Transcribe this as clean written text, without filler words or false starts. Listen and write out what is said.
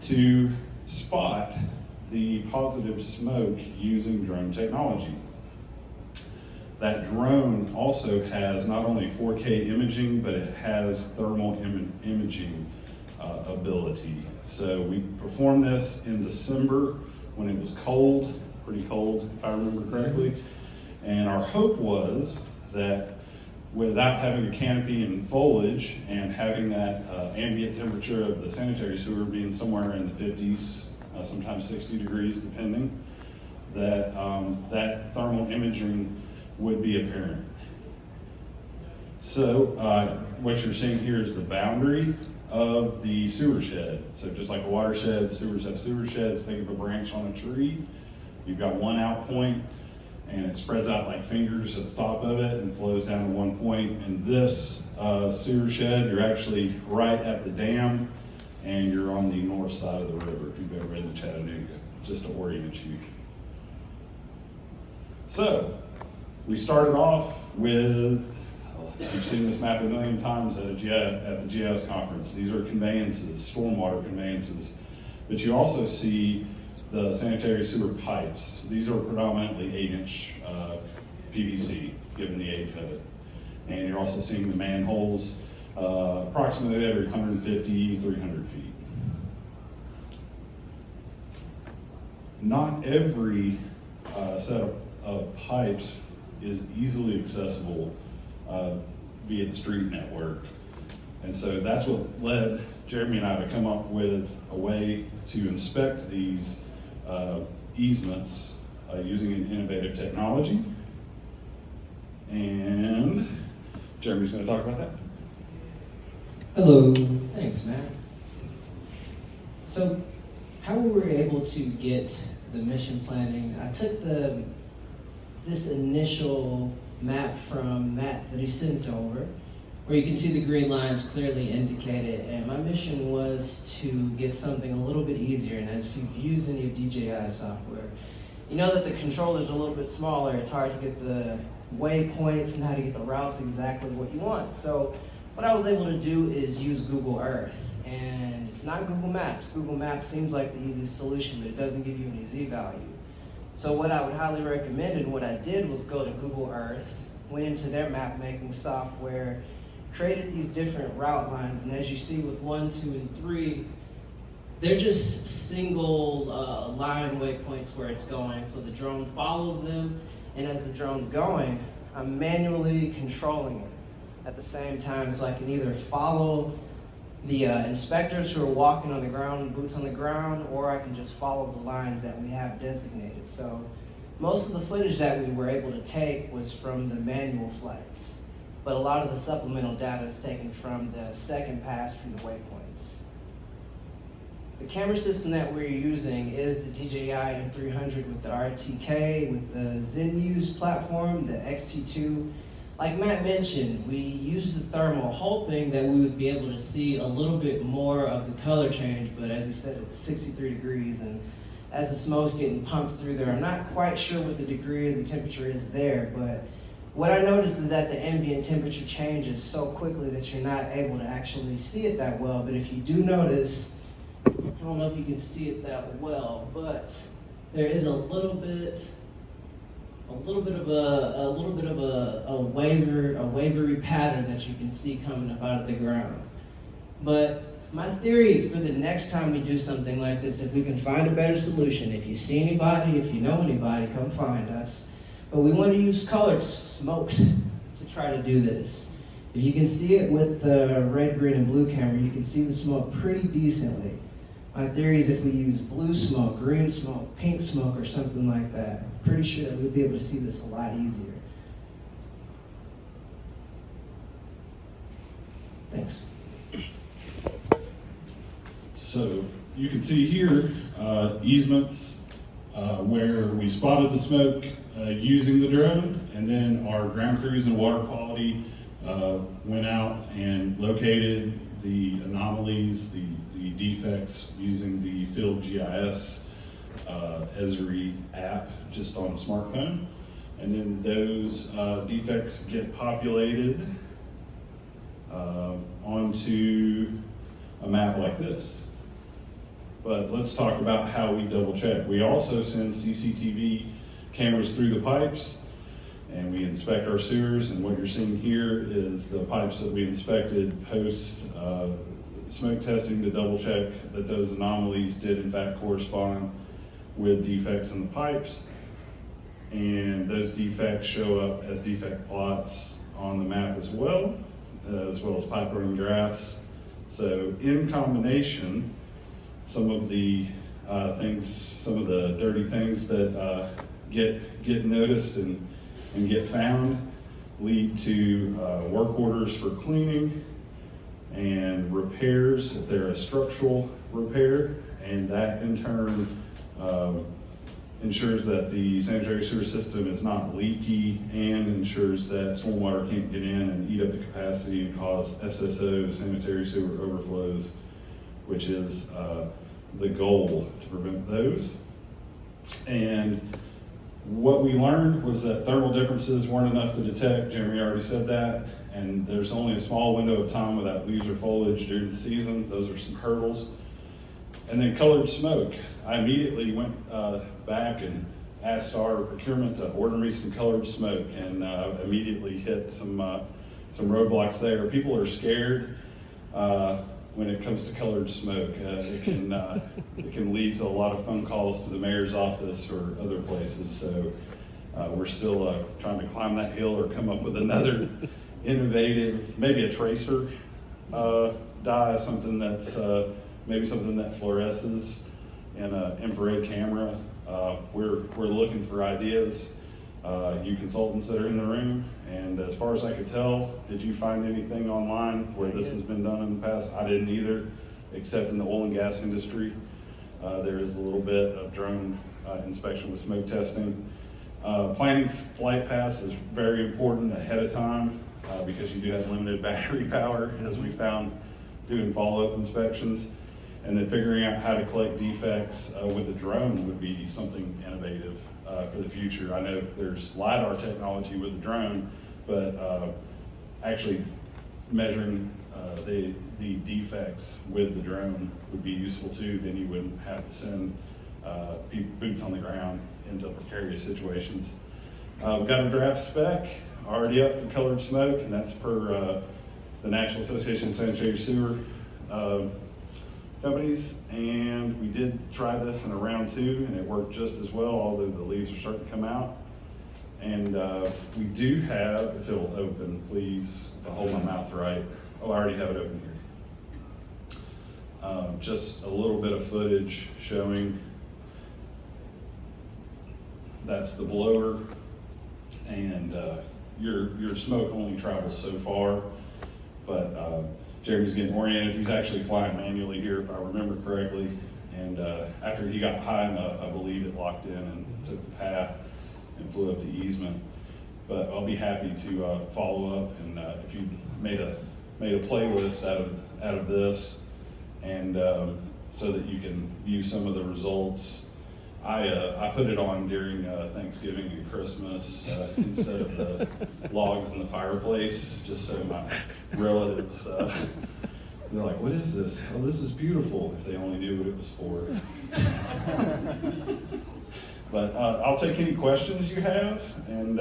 to spot the positive smoke using drone technology. That drone also has not only 4K imaging, but it has thermal imaging ability. So we performed this in December when it was cold, pretty cold if I remember correctly. And our hope was that without having a canopy and foliage and having that ambient temperature of the sanitary sewer being somewhere in the 50s, sometimes 60 degrees depending, that that thermal imaging would be apparent. So what you're seeing here is the boundary of the sewer shed. So just like a watershed, sewers have sewer sheds. Think of a branch on a tree. You've got one out point and it spreads out like fingers at the top of it and flows down to one point. And this sewer shed, you're actually right at the dam and you're on the north side of the river if you've ever been to Chattanooga, just to orient you. So we started off with, you've seen this map a million times at the GIS conference. These are conveyances, stormwater conveyances. But you also see the sanitary sewer pipes. These are predominantly 8-inch PVC, given the age of it. And you're also seeing the manholes approximately every 150, 300 feet. Not every set of pipes is easily accessible via the street network. And so that's what led Jeremy and I to come up with a way to inspect these easements using an innovative technology. And Jeremy's going to talk about that. Hello, thanks Matt. So how we were able to get the mission planning, I took this initial map from Matt that he sent over, where you can see the green lines clearly indicated, and my mission was to get something a little bit easier. And as if you've used any of DJI software, you know that the controllers are a little bit smaller. It's hard to get the waypoints and how to get the routes exactly what you want. So what I was able to do is use Google Earth, and it's not Google Maps. Google Maps seems like the easiest solution, but it doesn't give you any Z-value. So what I would highly recommend, and what I did, was go to Google Earth, went into their map making software, created these different route lines, and as you see with 1, 2, and 3, they're just single line waypoints where it's going. So the drone follows them, and as the drone's going, I'm manually controlling it at the same time, so I can either follow the inspectors who are walking on the ground, boots on the ground, or I can just follow the lines that we have designated. So most of the footage that we were able to take was from the manual flights, but a lot of the supplemental data is taken from the second pass from the waypoints. The camera system that we're using is the DJI M300 with the RTK, with the ZenMuse platform, the XT2. Like Matt mentioned, we used the thermal hoping that we would be able to see a little bit more of the color change, but as he said, it's 63 degrees, and as the smoke's getting pumped through there, I'm not quite sure what the degree of the temperature is there, but what I noticed is that the ambient temperature changes so quickly that you're not able to actually see it that well. But if you do notice, I don't know if you can see it that well, but there is a little bit of a wavery pattern that you can see coming up out of the ground. But my theory for the next time we do something like this, if we can find a better solution, if you see anybody, if you know anybody, come find us. But we want to use colored smoke to try to do this. If you can see it with the red, green, and blue camera, you can see the smoke pretty decently. My theory is if we use blue smoke, green smoke, pink smoke, or something like that, I'm pretty sure that we'll be able to see this a lot easier. Thanks. So you can see here easements where we spotted the smoke using the drone, and then our ground crews and water quality went out and located the anomalies, the defects using the Field GIS Esri app just on a smartphone. And then those defects get populated onto a map like this. But let's talk about how we double check. We also send CCTV cameras through the pipes, and we inspect our sewers. And what you're seeing here is the pipes that we inspected post smoke testing to double check that those anomalies did in fact correspond with defects in the pipes. And those defects show up as defect plots on the map as well as pipe running graphs. So in combination, some of the dirty things that get noticed and get found lead to work orders for cleaning and repairs if they're a structural repair, and that in turn ensures that the sanitary sewer system is not leaky and ensures that stormwater can't get in and eat up the capacity and cause SSO, sanitary sewer overflows, which is the goal to prevent those. And what we learned was that thermal differences weren't enough to detect. Jeremy already said that. And there's only a small window of time without leaves or foliage during the season. Those are some hurdles. And then colored smoke. I immediately went back and asked our procurement to order me some colored smoke, and immediately hit some roadblocks there. People are scared when it comes to colored smoke. It can lead to a lot of phone calls to the mayor's office or other places. So we're still trying to climb that hill or come up with another innovative, maybe a tracer dye, something that's maybe something that fluoresces in an infrared camera. We're looking for ideas. You consultants that are in the room, and as far as I could tell, did you find anything online where this has been done in the past? I didn't either, except in the oil and gas industry. There is a little bit of drone inspection with smoke testing. Planning flight paths is very important ahead of time because you do have limited battery power, as we found doing follow-up inspections. And then figuring out how to collect defects with a drone would be something innovative for the future. I know there's LiDAR technology with the drone, but actually measuring the defects with the drone would be useful too. Then you wouldn't have to send boots on the ground into precarious situations. We've got a draft spec already up for colored smoke, and that's per the National Association of Sanitary Sewer companies, and we did try this in a round 2, and it worked just as well, although the leaves are starting to come out. And we do have, if it'll open, please, if I hold my mouth right. Oh, I already have it open here. Just a little bit of footage showing that's the blower, and your smoke only travels so far, but Jeremy's getting oriented. He's actually flying manually here, if I remember correctly. And after he got high enough, I believe it locked in and took the path and flew up the easement. But I'll be happy to follow up, and if you made a playlist out of this, and so that you can view some of the results. I put it on during Thanksgiving and Christmas instead of the logs in the fireplace, just so my relatives, they're like, what is this? Oh, this is beautiful, if they only knew what it was for. But I'll take any questions you have, and